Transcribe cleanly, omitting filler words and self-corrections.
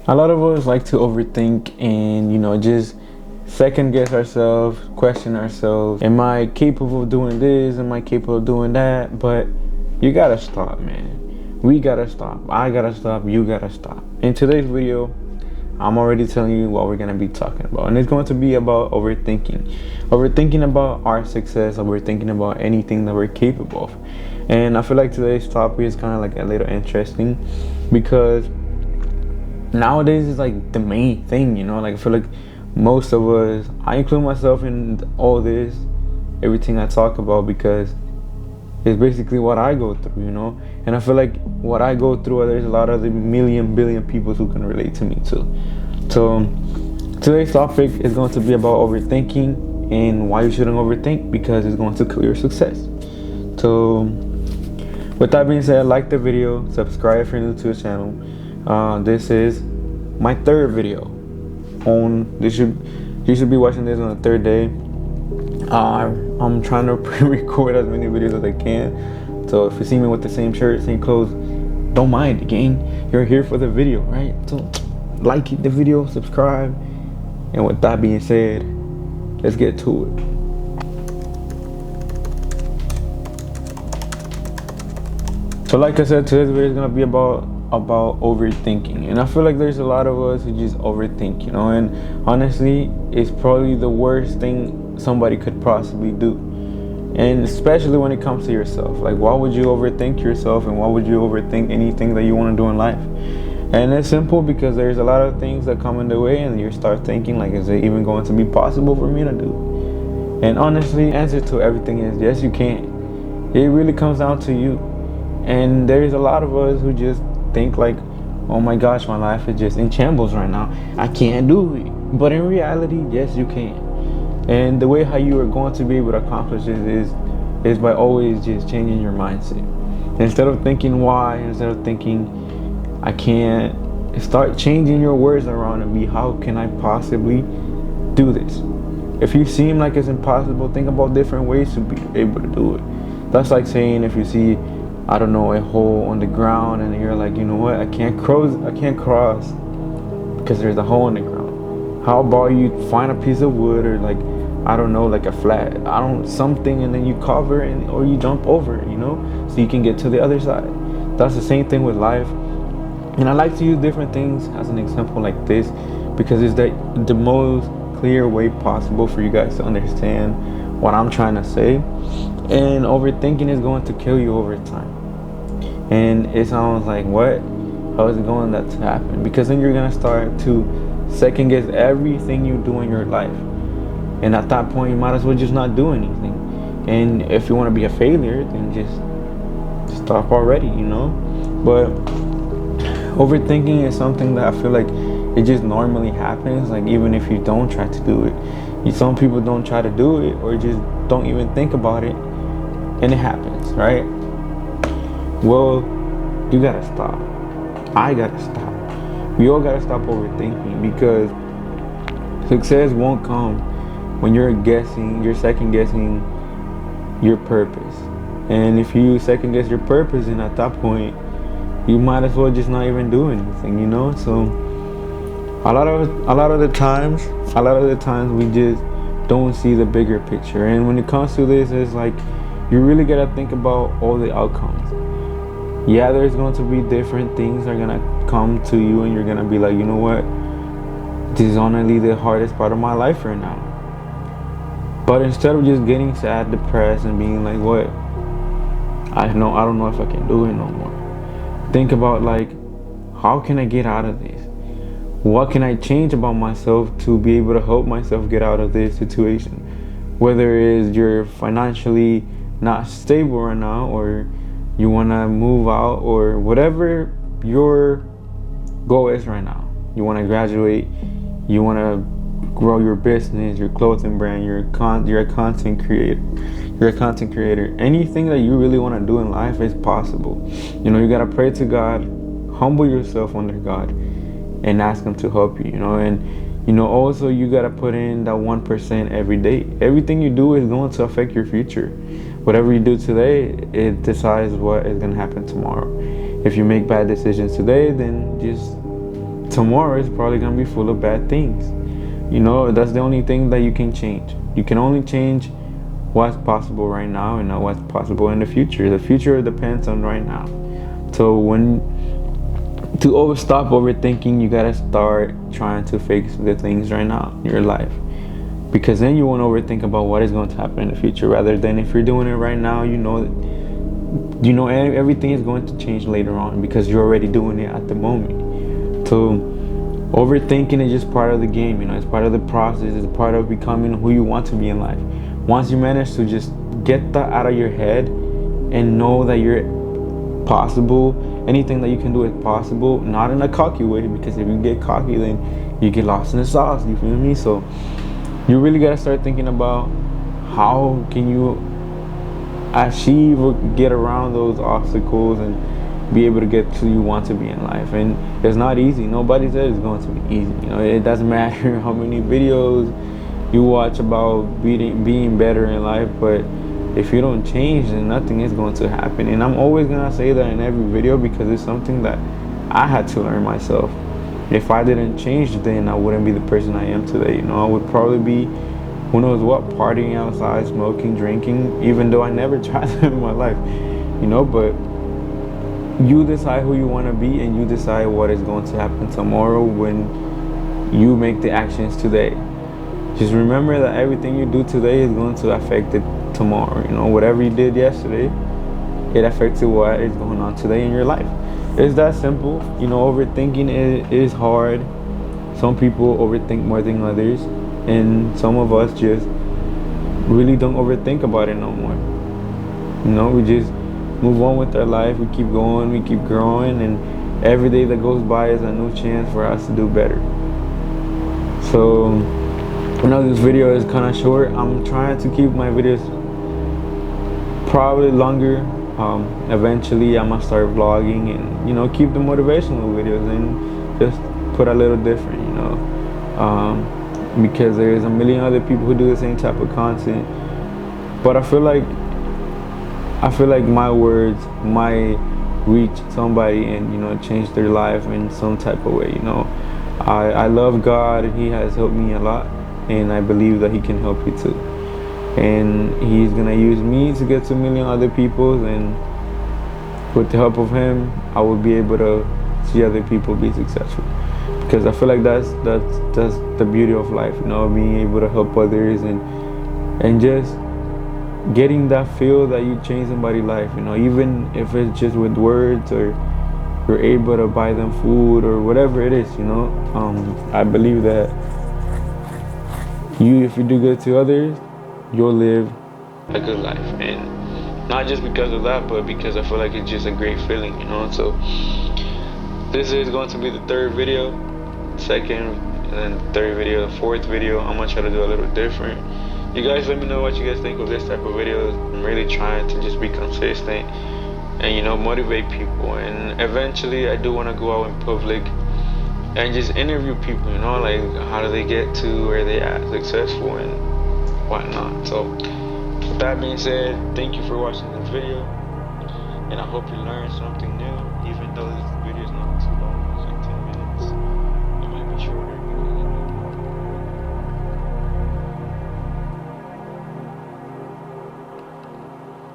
A lot of us like to overthink and, just second guess ourselves, question ourselves. Am I capable of doing this? Am I capable of doing that? But you gotta stop, man. We gotta stop. I gotta stop. You gotta stop. In today's video, I'm already telling you what we're gonna be talking about. And it's going to be about overthinking. Overthinking about our success, overthinking about anything that we're capable of. And I feel like today's topic is kind of like a little interesting because nowadays it's like the main thing, like I feel like most of us, I include myself in all this, everything I talk about, because it's basically what I go through, and I feel like what I go through, there's a lot of the billion people who can relate to me too. So today's topic is going to be about overthinking and why you shouldn't overthink, because it's going to kill your success. So with that being said, like the video, subscribe if you're new to the channel. This is my third video you should be watching this on the third day. I'm trying to pre-record as many videos as I can, so if you see me with the same shirt, same clothes, don't mind, gang. You're here for the video, right? So like the video, subscribe, and with that being said, let's get to it. So like I said, today's video is gonna be about overthinking, and I feel like there's a lot of us who just overthink, and honestly, it's probably the worst thing somebody could possibly do, and especially when it comes to yourself. Like, why would you overthink yourself, and why would you overthink anything that you want to do in life? And it's simple, because there's a lot of things that come in the way, and you start thinking like, is it even going to be possible for me to do? And honestly, answer to everything is yes, you can. It really comes down to you. And there's a lot of us who just think like, oh my gosh, my life is just in shambles right now, I can't do it. But in reality, yes, you can. And the way how you are going to be able to accomplish it is by always just changing your mindset. Instead of thinking why, instead of thinking I can't, start changing your words around and be, how can I possibly do this? If you seem like it's impossible, think about different ways to be able to do it. That's like saying, if you see, I don't know, a hole on the ground, and you're like, you know what, I can't cross because there's a hole in the ground. How about you find a piece of wood, or like, I don't know, like a flat, something, and then you cover or you jump over it, so you can get to the other side. That's the same thing with life. And I like to use different things as an example like this, because it's the most clear way possible for you guys to understand what I'm trying to say. And overthinking is going to kill you over time. And it sounds like, what? How is it going to happen? Because then you're going to start to second guess everything you do in your life. And at that point, you might as well just not do anything. And if you want to be a failure, then just stop already, But overthinking is something that I feel like it just normally happens. Like, even if you don't try to do it, some people don't try to do it, or just don't even think about it, and it happens, right? Well, you gotta stop. I gotta stop. We all gotta stop overthinking, because success won't come when you're second guessing your purpose. And if you second guess your purpose, then at that point, you might as well just not even do anything, So a lot of the times we just don't see the bigger picture. And when it comes to this, it's like, you really gotta think about all the outcomes. Yeah, there's going to be different things that are gonna come to you, and you're gonna be like, you know what, this is honestly the hardest part of my life right now. But instead of just getting sad, depressed, and being like, what, I don't know if I can do it no more, think about, like, how can I get out of this? What can I change about myself to be able to help myself get out of this situation? Whether it is you're financially not stable right now, or you want to move out, or whatever your goal is right now. You want to graduate, you want to grow your business, your clothing brand, you're a content creator. Anything that you really want to do in life is possible. You got to pray to God, humble yourself under God, and ask Him to help you, And also you got to put in that 1% every day. Everything you do is going to affect your future. Whatever you do today, it decides what is going to happen tomorrow. If you make bad decisions today, then just tomorrow is probably gonna be full of bad things. You know, that's the only thing that you can change. You can only change what's possible right now and not what's possible in the future. The future depends on right now. So when to stop overthinking, you gotta start trying to fix the things right now in your life, because then you won't overthink about what is going to happen in the future. Rather than if you're doing it right now, everything is going to change later on because you're already doing it at the moment. So overthinking is just part of the game. You know, it's part of the process. It's part of becoming who you want to be in life. Once you manage to just get that out of your head and know that you're possible, anything that you can do is possible, not in a cocky way, because if you get cocky, then you get lost in the sauce. You feel me? So you really gotta start thinking about how can you achieve or get around those obstacles and be able to get to you want to be in life. And it's not easy. Nobody said it's going to be easy. You know, it doesn't matter how many videos you watch about being better in life, but if you don't change, then nothing is going to happen. And I'm always gonna say that in every video because it's something that I had to learn myself. If I didn't change, then I wouldn't be the person I am today. You know, I would probably be, who knows what, partying outside, smoking, drinking, even though I never tried that in my life. You know, but you decide who you want to be, and you decide what is going to happen tomorrow when you make the actions today. Just remember that everything you do today is going to affect it tomorrow. You know, whatever you did yesterday, it affected what is going on today in your life. It's that simple. You know, overthinking is hard. Some people overthink more than others, and some of us just really don't overthink about it no more. You know, we just move on with our life. We keep going, we keep growing, and every day that goes by is a new chance for us to do better. So I know this video is kind of short. I'm trying to keep my videos probably longer. Eventually I'm gonna start vlogging and, you know, keep the motivational videos and just put a little different, you know, because there's a million other people who do the same type of content. But I feel like my words might reach somebody and, you know, change their life in some type of way. You know, I love God, and He has helped me a lot, and I believe that He can help you too. And He's gonna use me to get to a million other people, and with the help of Him, I will be able to see other people be successful. Because I feel like that's the beauty of life, you know, being able to help others and just getting that feel that you change somebody's life, you know, even if it's just with words, or you're able to buy them food or whatever it is, you know. I believe that if you do good to others, you'll live a good life. And not just because of that, but because I feel like it's just a great feeling, you know. So this is going to be the third video, second, and then third video, the fourth video. I'm gonna try to do a little different. You guys let me know what you guys think of this type of videos. I'm really trying to just be consistent and, you know, motivate people. And eventually I do want to go out in public and just interview people, you know, like how do they get to where they at successful and whatnot. So with that being said, thank you for watching this video, and I hope you learned something new, even though this video is not too